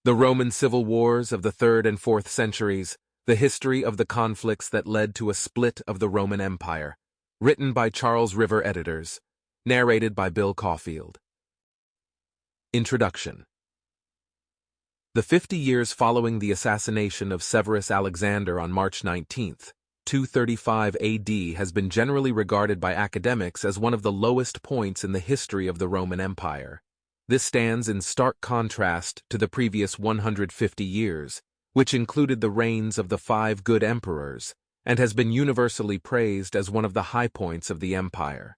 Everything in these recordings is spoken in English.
The Roman civil wars of the 3rd and 4th centuries, the history of the conflicts that led to a split of the Roman Empire, written by Charles River editors, narrated by Bill Caufield. Introduction. The 50 years following the assassination of Severus Alexander on March 19, 235 AD has been generally regarded by academics as one of the lowest points in the history of the Roman Empire. This stands in stark contrast to the previous 150 years, which included the reigns of the 5 good emperors, and has been universally praised as one of the high points of the empire.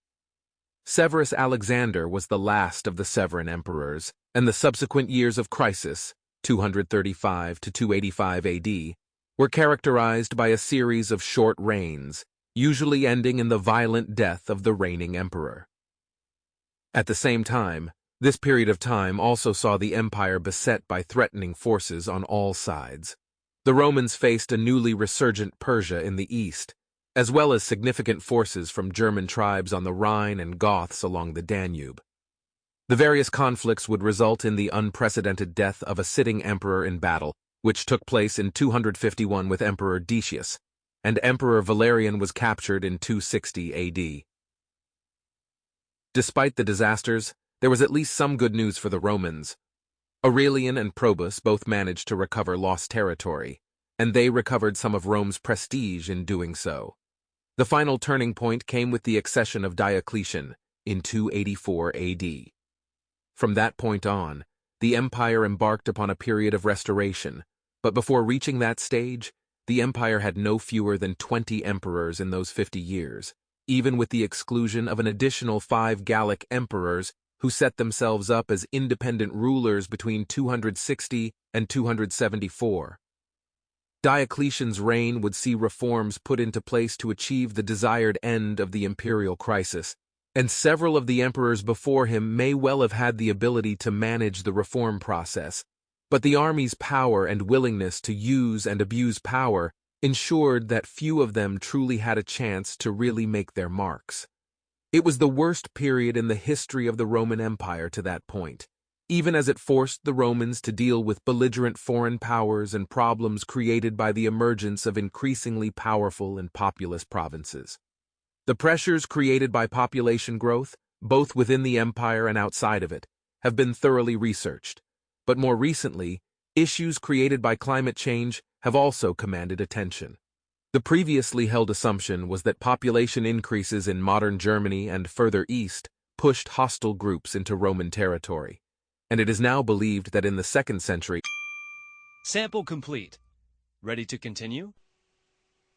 Severus Alexander was the last of the Severan emperors, and the subsequent years of crisis, 235 to 285 AD, were characterized by a series of short reigns, usually ending in the violent death of the reigning emperor. At the same time, this period of time also saw the empire beset by threatening forces on all sides. The Romans faced a newly resurgent Persia in the east, as well as significant forces from German tribes on the Rhine and Goths along the Danube. The various conflicts would result in the unprecedented death of a sitting emperor in battle, which took place in 251 with Emperor Decius, and Emperor Valerian was captured in 260 AD. Despite the disasters, there was at least some good news for the Romans. Aurelian and Probus both managed to recover lost territory, and they recovered some of Rome's prestige in doing so. The final turning point came with the accession of Diocletian in 284 AD. From that point on, the empire embarked upon a period of restoration, but before reaching that stage, the empire had no fewer than 20 emperors in those 50 years, even with the exclusion of an additional 5 Gallic emperors who set themselves up as independent rulers between 260 and 274. Diocletian's reign would see reforms put into place to achieve the desired end of the imperial crisis, and several of the emperors before him may well have had the ability to manage the reform process, but the army's power and willingness to use and abuse power ensured that few of them truly had a chance to really make their marks. It was the worst period in the history of the Roman Empire to that point, even as it forced the Romans to deal with belligerent foreign powers and problems created by the emergence of increasingly powerful and populous provinces. The pressures created by population growth, both within the empire and outside of it, have been thoroughly researched, but more recently, issues created by climate change have also commanded attention. The previously held assumption was that population increases in modern Germany and further east pushed hostile groups into Roman territory, and it is now believed that in the 2nd century. Sample complete. Ready to continue?